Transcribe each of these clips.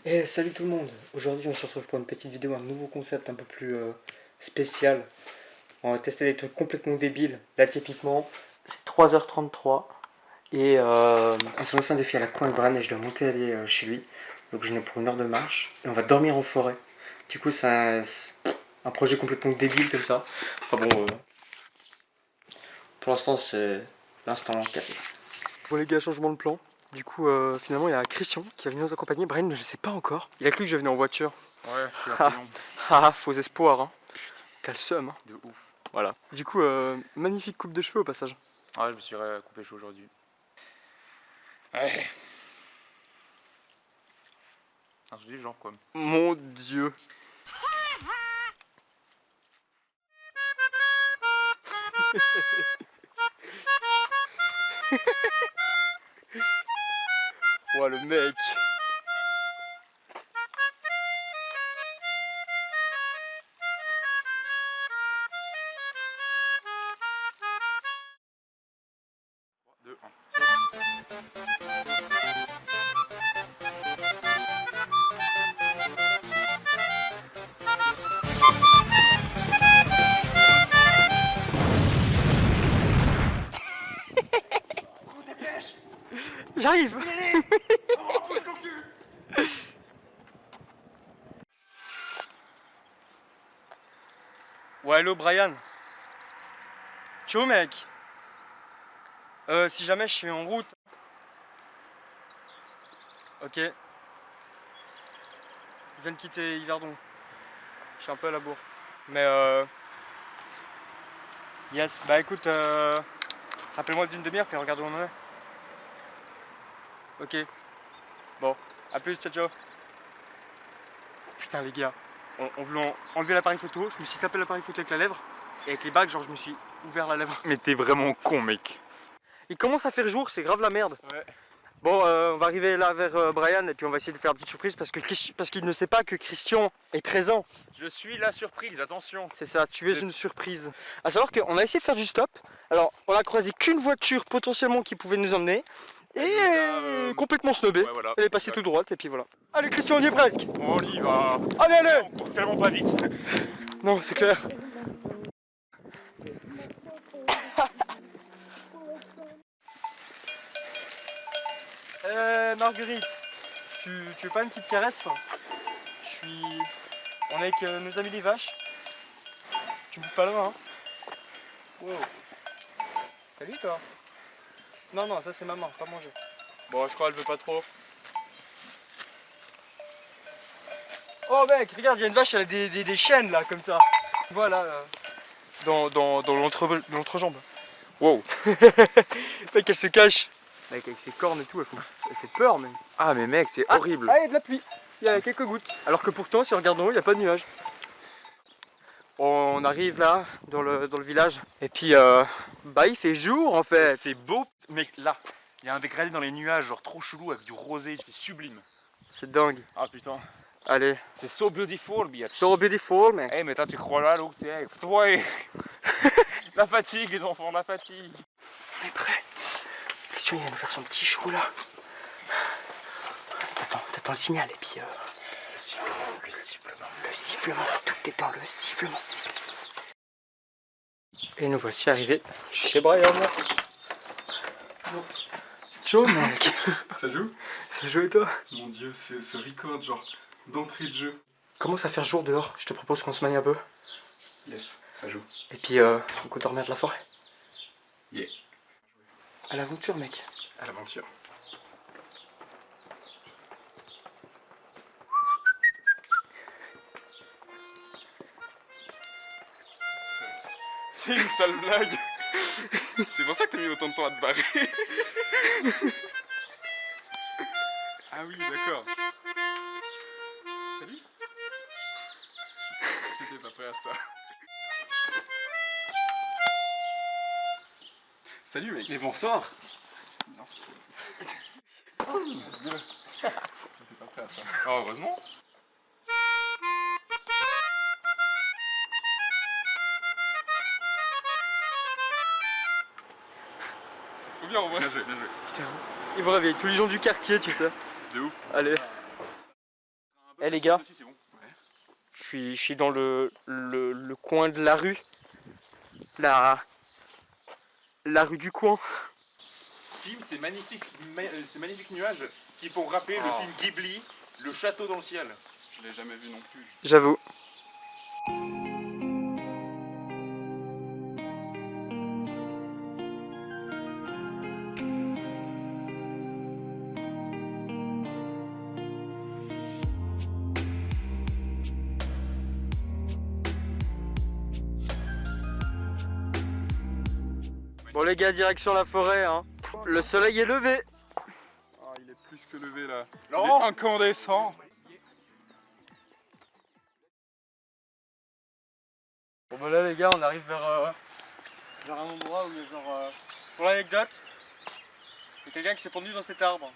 Et salut tout le monde. Aujourd'hui on se retrouve pour une petite vidéo, un nouveau concept un peu plus spécial. On va tester des trucs complètement débiles. Là typiquement c'est 3h33 et on s'est lancé un défi à la con avec Bran et je dois monter aller chez lui. Donc je n'ai pour 1 heure de marche et on va dormir en forêt. Du coup c'est un projet complètement débile comme ça. Enfin bon, pour l'instant c'est l'instant café. Bon les gars, changement de plan. Du coup, finalement, il y a Christian qui est venu nous accompagner. Brian ne le sait pas encore. Il a cru que je venais en voiture. Ouais, je suis un peu long. Ah, faux espoir, hein. Putain, t'as le seum, hein. De ouf. Voilà. Du coup, magnifique coupe de cheveux au passage. Ouais, je me suis coupé chaud aujourd'hui. Ouais. Un truc du genre quoi. Mon dieu. Ouais, le mec. Deux, un. J'arrive. Ouais, hello Brian. Ciao mec. Si jamais je suis en route. Ok. Je viens de quitter Yverdon. Je suis un peu à la bourre. Mais yes, bah écoute, rappelle-moi d'une demi-heure puis regarde où on en est. Ok. Bon, à plus, ciao ciao. Putain les gars, on voulait enlever l'appareil photo, je me suis tapé l'appareil photo avec la lèvre. Et avec les bagues, genre je me suis ouvert la lèvre. Mais t'es vraiment con, mec. Il commence à faire jour, c'est grave la merde. Ouais. Bon, on va arriver là vers Brian et puis on va essayer de faire une petite surprise parce qu'il ne sait pas que Christian est présent. Je suis la surprise, attention. C'est ça, tu es une surprise. À savoir qu'on a essayé de faire du stop. Alors, on a croisé qu'une voiture potentiellement qui pouvait nous emmener. Et complètement snobée. Ouais, voilà. Elle est passée tout droite et puis voilà. Allez Christian, on y est presque. On y va. Allez, allez. On court tellement pas vite. Non, c'est clair. Marguerite, tu veux pas une petite caresse? On est avec nos amis les vaches. Tu me bouges pas loin, hein? Wow. Salut toi. Non, non, ça c'est maman, pas manger. Bon, je crois qu'elle veut pas trop. Oh mec, regarde, il y a une vache, elle a des chaînes là, comme ça. Voilà, dans l'entrejambe. Wow. Mec, elle se cache. Mec, avec ses cornes et tout, elle fait peur même. Ah, mais mec, c'est horrible. Ah, il y a de la pluie. Il y a quelques gouttes. Alors que pourtant, si on regarde en haut, il n'y a pas de nuages. On arrive là, dans le village. Et puis, bah, il fait jour en fait. C'est beau. Mec, là, il y a un dégradé dans les nuages, genre trop chelou avec du rosé. C'est sublime. C'est dingue. Ah putain. Allez. C'est so beautiful, bitch. So beautiful, mec. Eh, mais toi, tu crois là, l'eau que t'es. Ouais. La fatigue, les enfants, la fatigue. On est prêt. Christian, il va nous faire son petit show là. T'attends le signal et puis le sifflement, tout est dans le sifflement. Et nous voici arrivés chez Brian. Ciao mec. Ça joue? Ça joue et toi? Mon dieu, c'est ce record genre d'entrée de jeu. Commence à faire jour dehors, je te propose qu'on se manie un peu. Yes, ça joue. Et puis on peut dormir de la forêt. Yeah. À l'aventure mec. À l'aventure. C'est une sale blague. C'est pour ça que t'as mis autant de temps à te barrer. Ah oui, d'accord. Salut. J'étais pas prêt à ça. Salut mec. Et bonsoir. Non, oh mon dieu. J'étais pas prêt à ça. Oh, heureusement. C'est trop bien en vrai. Bien joué, bien joué. Putain, ils vont réveiller tous les gens du quartier, tu sais. De ouf. Allez. Eh les gars, Là-dessus, c'est bon. Ouais. je suis dans le coin de la rue. La rue du coin. Film, ces magnifiques nuages qui font rappeler le film Ghibli, Le Château dans le ciel. Je l'ai jamais vu non plus. J'avoue. Bon les gars, direction la forêt, hein. Le soleil est levé. Ah, il est plus que levé là. Non. Il est incandescent. Bon bah là les gars, on arrive vers un endroit où il y a genre... pour l'anecdote, il y a quelqu'un qui s'est pendu dans cet arbre.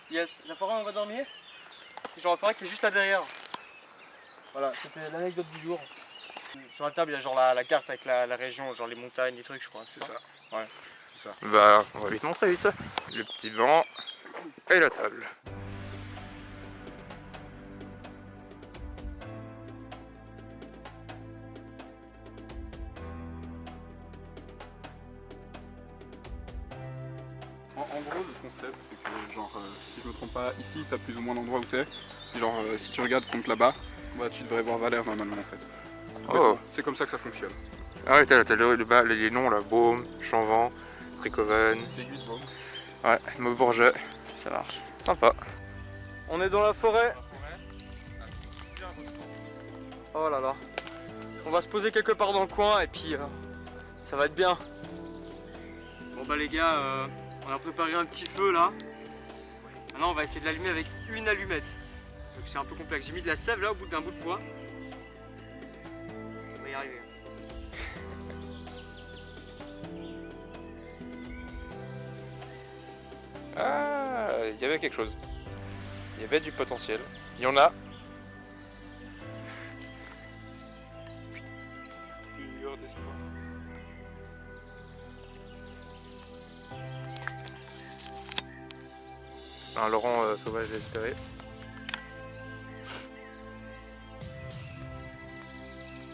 Yes, la forêt où on va dormir, c'est genre la forêt qui est juste là derrière. Voilà, c'était l'anecdote du jour. Sur la table, il y a genre la carte avec la région, genre les montagnes, les trucs je crois. C'est ça. Ouais. C'est ça. Bah, on va vite montrer vite ça. Le petit banc et la table. En gros, le concept, c'est que, genre, si je me trompe pas, ici, t'as plus ou moins l'endroit où t'es. Genre, si tu regardes contre là-bas, bah, tu devrais voir Valère normalement en fait. Oh. C'est comme ça que ça fonctionne. Ah ouais, t'as les noms là, Baume, Chanvent, Tricoven. C'est Guy de Baume. Ouais, Maubourget. Ça marche. Sympa. On est dans la forêt. Oh là là. On va se poser quelque part dans le coin et puis ça va être bien. Bon bah les gars, on a préparé un petit feu là. Maintenant on va essayer de l'allumer avec une allumette. Donc c'est un peu complexe. J'ai mis de la sève là au bout d'un bout de bois. On va y arriver. Ah, il y avait quelque chose. Il y avait du potentiel. Il y en a. Une lueur d'espoir. Un Laurent sauvage désespéré.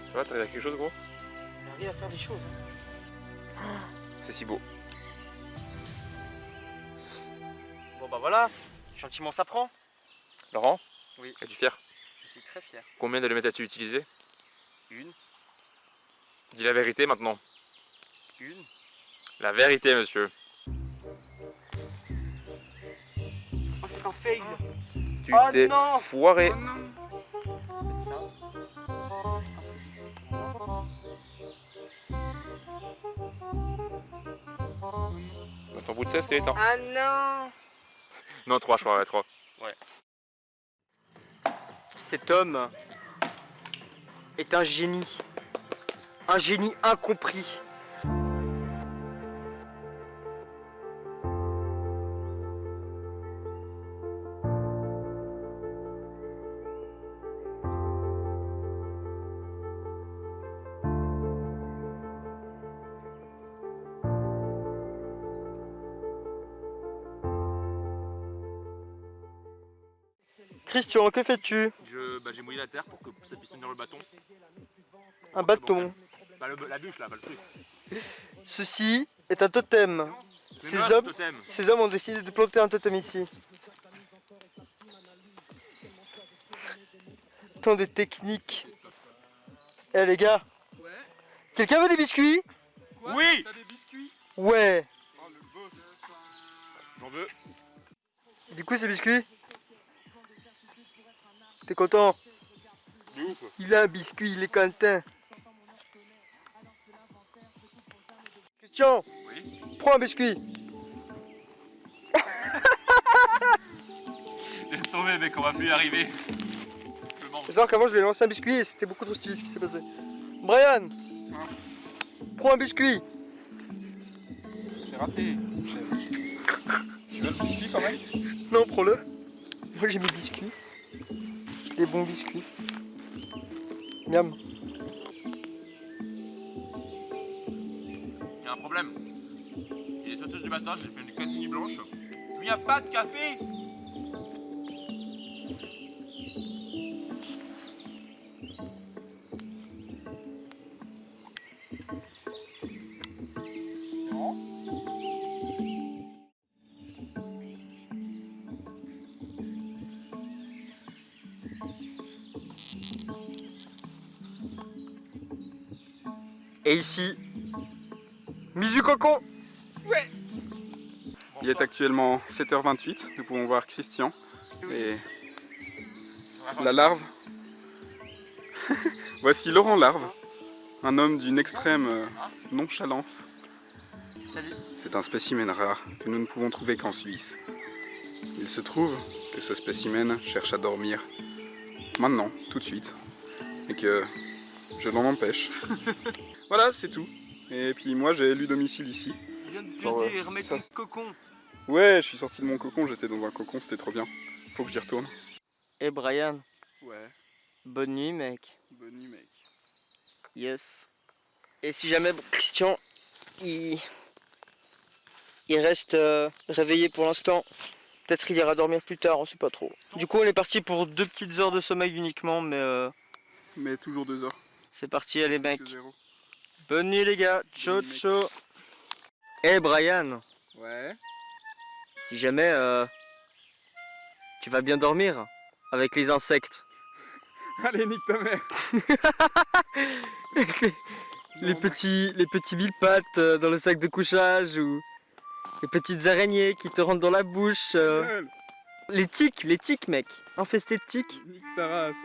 Tu vois, t'arrives à quelque chose gros? On arrive à faire des choses. C'est si beau. Bon bah voilà, gentiment ça prend. Laurent? Oui. Es-tu fier? Je suis très fier. Combien d'allumettes as-tu utilisé? Une, Dis la vérité maintenant. une. La vérité, monsieur. Oh c'est un fail. Tu Oh t'es non! foiré. Faites ça. Dans ton bout de 16, c'est éteint. Ah non! Non, 3, je crois, ouais, 3. Cet homme est un génie. Un génie incompris. Christian, que fais-tu? J'ai mouillé la terre pour que ça puisse tenir le bâton. Un bâton. Bah, la bûche là, pas le truc. Ceci est un totem. Ces hommes ont décidé de planter un totem ici. Tant de techniques. Eh les gars. Ouais. Quelqu'un veut des biscuits? Quoi? Oui. T'as des biscuits? Ouais. Oh le beau. J'en veux. Du coup ces biscuits? T'es content? De ouf. Il a un biscuit, il est content. Christian, Oui. prends un biscuit. Laisse tomber, mec, on va plus y arriver. C'est sûr qu'avant je lui ai lancé un biscuit et c'était beaucoup trop stylé ce qui s'est passé. Brian, prends un biscuit. C'est raté. Tu veux le biscuit quand même? Non, prends-le. Moi j'ai mes biscuits. Des bons biscuits. Miam. Il y a un problème. Il est 7h du matin, j'ai fait une quasi nuit blanche. Il n'y a pas de café. Et ici, Misu Cocon. Il est actuellement 7h28, nous pouvons voir Christian et la larve. Voici Laurent Larve, un homme d'une extrême nonchalance. Salut. C'est un spécimen rare que nous ne pouvons trouver qu'en Suisse. Il se trouve que ce spécimen cherche à dormir maintenant, tout de suite, et que je l'en empêche. Voilà, c'est tout. Et puis moi j'ai élu domicile ici. Je viens de te Genre, dire, remets ton cocon. Ouais, je suis sorti de mon cocon, j'étais dans un cocon, c'était trop bien. Faut que j'y retourne. Et Brian, Ouais, bonne nuit mec. bonne nuit mec. Yes. Et si jamais Christian, il reste réveillé pour l'instant, peut-être il ira dormir plus tard, on sait pas trop. Du coup on est parti pour 2 petites heures de sommeil uniquement, mais Mais toujours 2 heures. c'est parti, allez mec. Que 0. Bonne nuit les gars, ciao Bonne nuit, mec. ciao. Eh Brian, Ouais. si jamais tu vas bien dormir avec les insectes. Allez, nique ta mère. Avec les petits mille-pattes dans le sac de couchage ou les petites araignées qui te rentrent dans la bouche. Gueule. Les tiques mec, infestés de tiques. Nique ta race.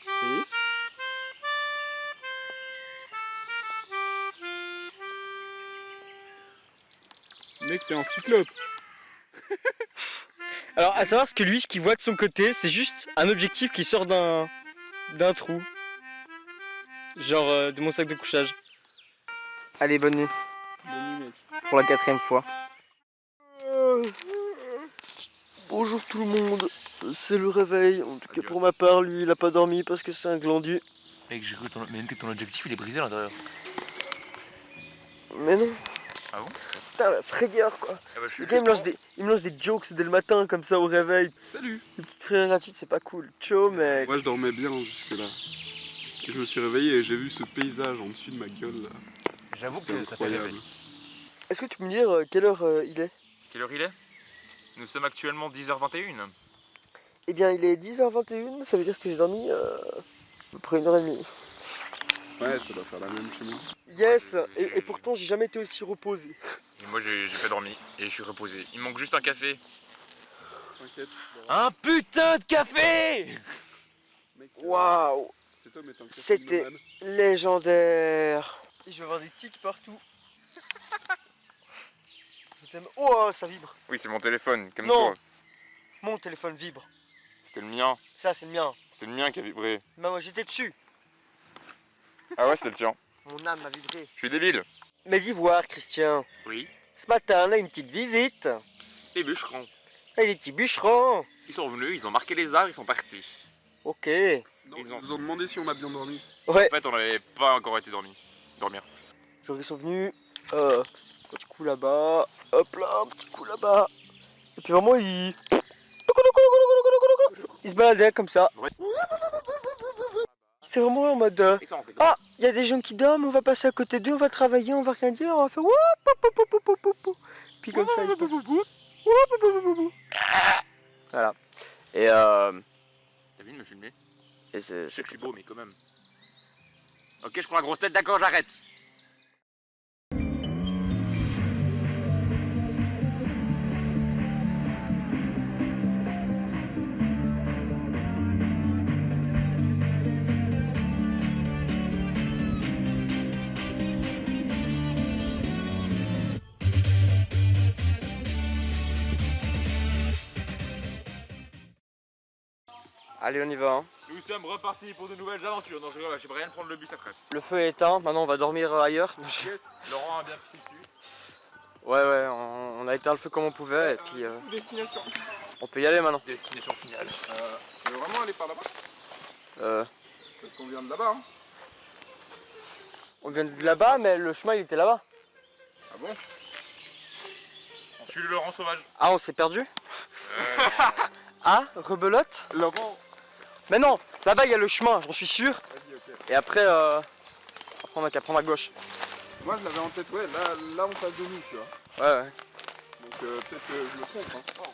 Chris. Mec, t'es un cyclope. Alors à savoir que lui, ce qu'il voit de son côté, c'est juste un objectif qui sort d'un trou. Genre de mon sac de couchage. Allez, bonne nuit. Bonne nuit, mec. Pour la 4e fois. Bonjour tout le monde, c'est le réveil. En tout cas pour ma part, lui il a pas dormi parce que c'est un glandu. Mec, j'ai cru que ton objectif il est brisé à l'intérieur. Mais non. Ah bon? Putain la frayeur quoi. Ah bah, je suis Le gars il me lance des jokes dès le matin comme ça au réveil. Salut. Une petite frayeur gratuite c'est pas cool. Ciao mec. Moi, je dormais bien jusque là. Et je me suis réveillé et j'ai vu ce paysage en dessus de ma gueule là. J'avoue C'était que ça fait rêver. incroyable. Est-ce que tu peux me dire quelle heure il est? Quelle heure il est? Nous sommes actuellement 10h21. Eh bien il est 10h21, ça veut dire que j'ai dormi à peu près 1h30. Ouais, ça doit faire la même chez nous. Yes, et pourtant j'ai jamais été aussi reposé. Et moi j'ai pas dormi et je suis reposé. Il me manque juste un café. T'inquiète. Un putain de café! Mec, Waouh, cet homme est un C'était- cafénomane. légendaire. Et je vais avoir des tics partout. Je t'aime. Oh, ça vibre. Oui, c'est mon téléphone, comme Non. toi. Mon téléphone vibre. C'était le mien. Ça, c'est le mien. C'était le mien qui a vibré. Mais moi, j'étais dessus. Ah ouais, c'était le tien. Mon âme a vibré. Je suis débile. Mais dis voir, Christian. Oui. Ce matin, on a une petite visite. Les bûcherons. Et les petits bûcherons. Ils sont venus, ils ont marqué les arts, ils sont partis. Ok. Non, Ils ils ont- nous ont demandé si on a bien dormi. Ouais. En fait, on n'avait pas encore été dormir. Genre, ils sont venus. Un petit coup là-bas. Hop là, un petit coup là-bas. Et puis vraiment, ils se baladaient comme ça. Ouais. C'était vraiment en mode. Ah, il y a des gens qui dorment, on va passer à côté d'eux, on va travailler, on va rien dire, on va faire. Puis comme ça, ils passent. Voilà. Et T'as vu de me filmer? et c'est Je sais que je suis beau, mais quand même. Ok, je prends la grosse tête, d'accord, j'arrête. Allez, on y va. Hein. Nous sommes repartis pour de nouvelles aventures. Non, je rigole, j'ai rien de prendre le bus après. Le feu est éteint, maintenant on va dormir ailleurs. Yes, Laurent a bien pris dessus. Ouais, on a éteint le feu comme on pouvait et puis Destination. on peut y aller maintenant. Destination finale. Tu veux vraiment aller par là-bas? Parce Parce qu'on vient de là-bas. Hein. on vient de là-bas, mais le chemin il était là-bas. Ah bon? On suit le Laurent sauvage. Ah, on s'est perdu. Ah, rebelote. Laurent. Mais non, là-bas il y a le chemin, j'en suis sûr. Vas-y, ok. Et après, on a qu'à prendre à gauche. Moi je l'avais en tête, ouais, là on passe de nous, tu vois. Ouais, ouais. Donc peut-être que je me trompe. Hein.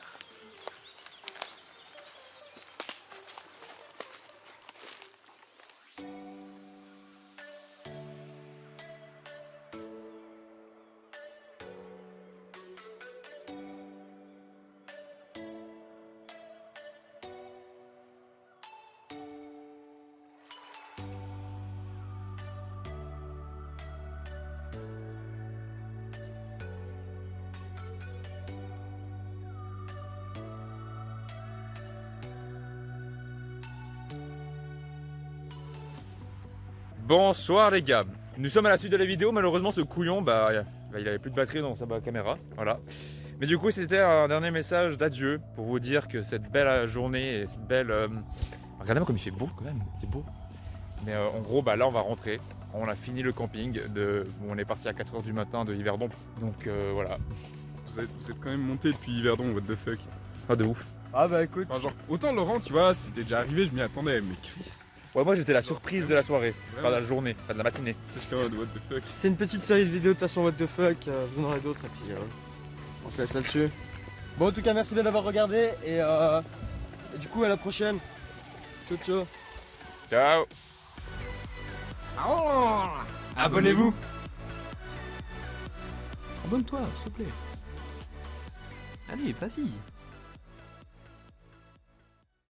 Bonsoir les gars, nous sommes à la suite de la vidéo. Malheureusement ce couillon il avait plus de batterie dans sa caméra, voilà. Mais du coup c'était un dernier message d'adieu pour vous dire que cette belle journée et cette belle... Regardez-moi comme il fait beau quand même, c'est beau. Mais en gros là on va rentrer, on a fini le camping, on est parti à 4 h du matin de Yverdon, donc voilà. Vous êtes quand même monté depuis Yverdon, what the fuck. Pas de ouf. Ah bah écoute. Enfin, genre, autant Laurent, tu vois, c'était déjà arrivé, je m'y attendais, mais Chris. Ouais, moi j'étais la surprise de la soirée, Vraiment. enfin de la journée, enfin de la matinée. J'étais en mode what the fuck. C'est une petite série de vidéos de toute façon what the fuck, vous en aurez d'autres et puis on se laisse là-dessus. Bon en tout cas merci bien d'avoir regardé et du coup à la prochaine. Ciao ciao. Ciao. Abonnez-vous. Abonne-toi, s'il te plaît. Allez, vas-y.